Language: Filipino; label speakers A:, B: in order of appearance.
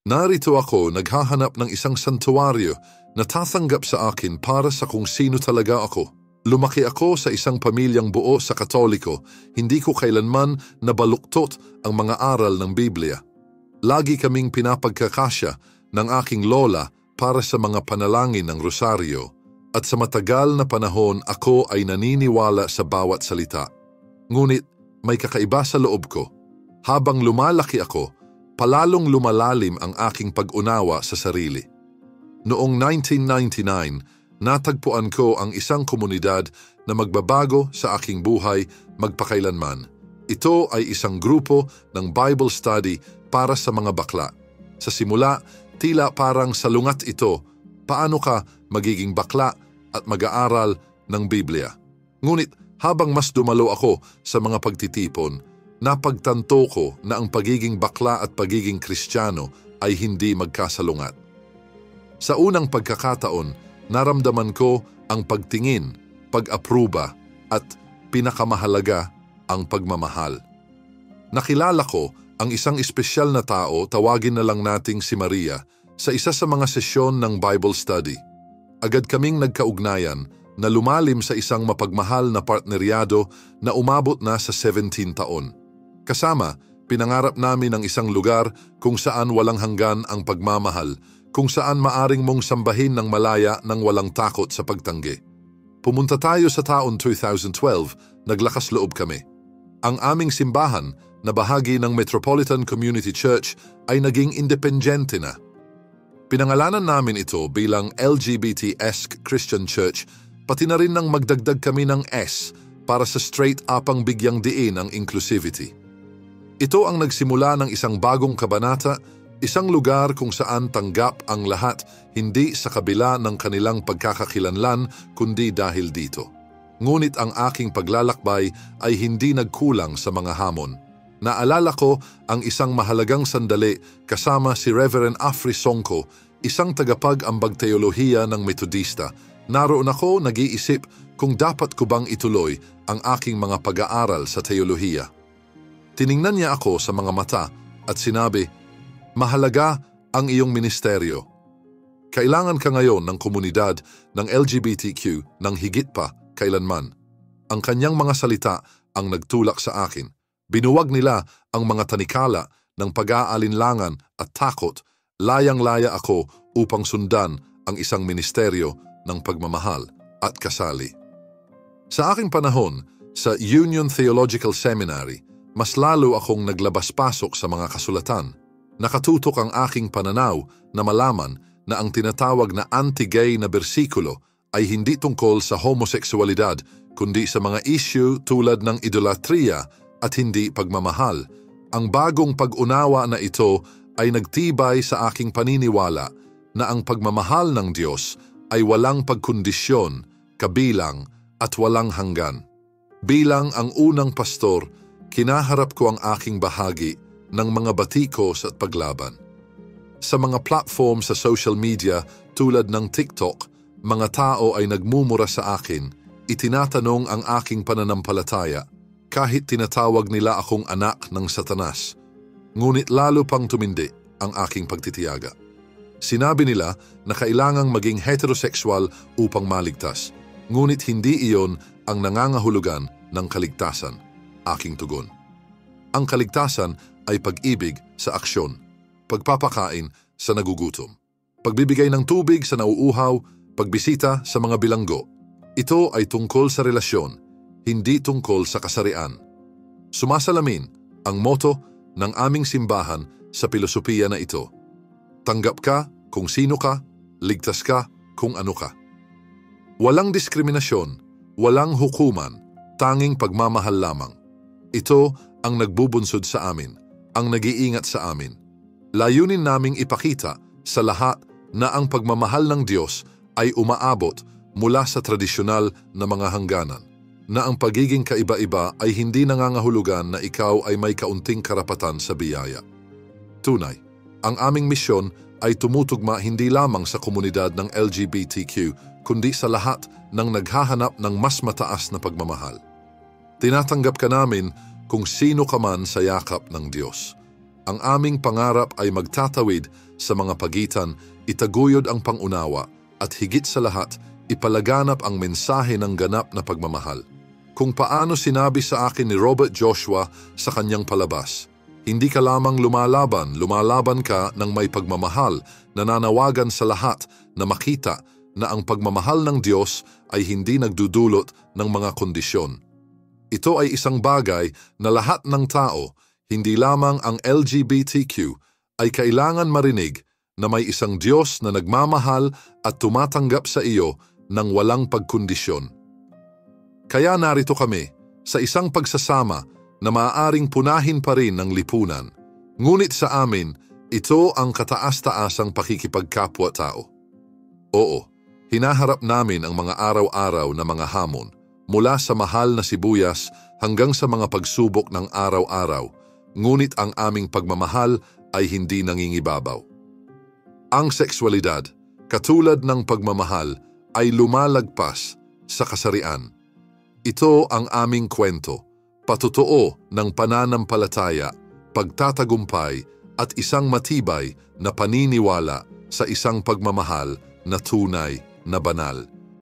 A: Narito ako naghahanap ng isang santuwaryo na tatanggap sa akin para sa kung sino talaga ako. Lumaki ako sa isang pamilyang buo sa Katoliko, hindi ko kailanman nabaluktot ang mga aral ng Biblia. Lagi kaming pinapagkakasya ng aking lola para sa mga panalangin ng rosaryo, at sa matagal na panahon ako ay naniniwala sa bawat salita. Ngunit may kakaiba sa loob ko. Habang lumalaki ako, palalong lumalalim ang aking pag-unawa sa sarili. Noong 1999, natagpuan ko ang isang komunidad na magbabago sa aking buhay magpakailanman. Ito ay isang grupo ng Bible study para sa mga bakla. Sa simula, tila parang salungat ito, paano ka magiging bakla at mag-aaral ng Biblia. Ngunit habang mas dumalo ako sa mga pagtitipon, napagtanto ko na ang pagiging bakla at pagiging Kristiyano ay hindi magkasalungat. Sa unang pagkakataon, naramdaman ko ang pagtingin, pag-apruba at pinakamahalaga ang pagmamahal. Nakilala ko ang isang espesyal na tao, tawagin na lang nating si Maria, sa isa sa mga sesyon ng Bible study. Agad kaming nagkaugnayan na lumalim sa isang mapagmahal na partneryado na umabot na sa 17 taon. Kasama, pinangarap namin ang isang lugar kung saan walang hanggan ang pagmamahal, kung saan maaring mong sambahin ng malaya ng walang takot sa pagtanggi. Pumunta tayo sa taon 2012, naglakas loob kami. Ang aming simbahan na bahagi ng Metropolitan Community Church ay naging independyente na. Pinangalanan namin ito bilang LGBT-esque Christian Church, pati na rin nang magdagdag kami ng S para sa straight-upang bigyang diin ang inclusivity. Ito ang nagsimula ng isang bagong kabanata, isang lugar kung saan tanggap ang lahat, hindi sa kabila ng kanilang pagkakakilanlan kundi dahil dito. Ngunit ang aking paglalakbay ay hindi nagkulang sa mga hamon. Naalala ko ang isang mahalagang sandali kasama si Reverend Afri Songko, isang tagapag-ambag teolohiya ng Metodista. Naroon ako nag-iisip kung dapat ko bang ituloy ang aking mga pag-aaral sa teolohiya. Tiningnan niya ako sa mga mata at sinabi, "Mahalaga ang iyong ministeryo. Kailangan ka ngayon ng komunidad ng LGBTQ ng higit pa kailanman." Ang kanyang mga salita ang nagtulak sa akin. Binuwag nila ang mga tanikala ng pag-aalinlangan at takot. Layang-laya ako upang sundan ang isang ministeryo ng pagmamahal at kasali. Sa aking panahon, sa Union Theological Seminary, mas lalo akong naglabas-pasok sa mga kasulatan. Nakatutok ang aking pananaw na malaman na ang tinatawag na anti-gay na bersikulo ay hindi tungkol sa homoseksualidad kundi sa mga issue tulad ng idolatriya at hindi pagmamahal. Ang bagong pag-unawa na ito ay nagtibay sa aking paniniwala na ang pagmamahal ng Diyos ay walang pagkondisyon, kabilang at walang hanggan. Bilang ang unang pastor, kinaharap ko ang aking bahagi ng mga batikos at paglaban. Sa mga platform sa social media tulad ng TikTok, mga tao ay nagmumura sa akin, itinatanong ang aking pananampalataya, kahit tinatawag nila akong anak ng Satanas. Ngunit lalo pang tumindi ang aking pagtitiyaga. Sinabi nila na kailangang maging heterosexual upang maligtas, ngunit hindi iyon ang nangangahulugan ng kaligtasan. Aking tugon. Ang kaligtasan ay pag-ibig sa aksyon, pagpapakain sa nagugutom, pagbibigay ng tubig sa nauuhaw, pagbisita sa mga bilanggo. Ito ay tungkol sa relasyon, hindi tungkol sa kasarian. Sumasalamin ang motto ng aming simbahan sa pilosopiya na ito. Tanggap ka kung sino ka, ligtas ka kung ano ka. Walang diskriminasyon, walang hukuman, tanging pagmamahal lamang. Ito ang nagbubunsod sa amin, ang nag-iingat sa amin. Layunin naming ipakita sa lahat na ang pagmamahal ng Diyos ay umaabot mula sa tradisyonal na mga hangganan, na ang pagiging kaiba-iba ay hindi nangangahulugan na ikaw ay may kaunting karapatan sa biyaya. Tunay, ang aming misyon ay tumutugma hindi lamang sa komunidad ng LGBTQ, kundi sa lahat ng naghahanap ng mas mataas na pagmamahal. Tinatanggap ka namin kung sino ka man sa yakap ng Diyos. Ang aming pangarap ay magtatawid sa mga pagitan, itaguyod ang pangunawa, at higit sa lahat, ipalaganap ang mensahe ng ganap na pagmamahal. Kung paano sinabi sa akin ni Robert Joshua sa kanyang palabas, hindi ka lamang lumalaban ka ng may pagmamahal, nananawagan sa lahat na makita na ang pagmamahal ng Diyos ay hindi nagdudulot ng mga kondisyon. Ito ay isang bagay na lahat ng tao, hindi lamang ang LGBTQ, ay kailangan marinig na may isang Diyos na nagmamahal at tumatanggap sa iyo ng walang pagkondisyon. Kaya narito kami sa isang pagsasama na maaaring punahin pa rin ng lipunan. Ngunit sa amin, ito ang kataas-taasang pakikipagkapwa-tao. Oo, hinaharap namin ang mga araw-araw na mga hamon, mula sa mahal na sibuyas hanggang sa mga pagsubok ng araw-araw, ngunit ang aming pagmamahal ay hindi nangingibabaw. Ang sexualidad, katulad ng pagmamahal, ay lumalagpas sa kasarian. Ito ang aming kwento, patotoo ng pananampalataya, pagtatagumpay at isang matibay na paniniwala sa isang pagmamahal na tunay na banal.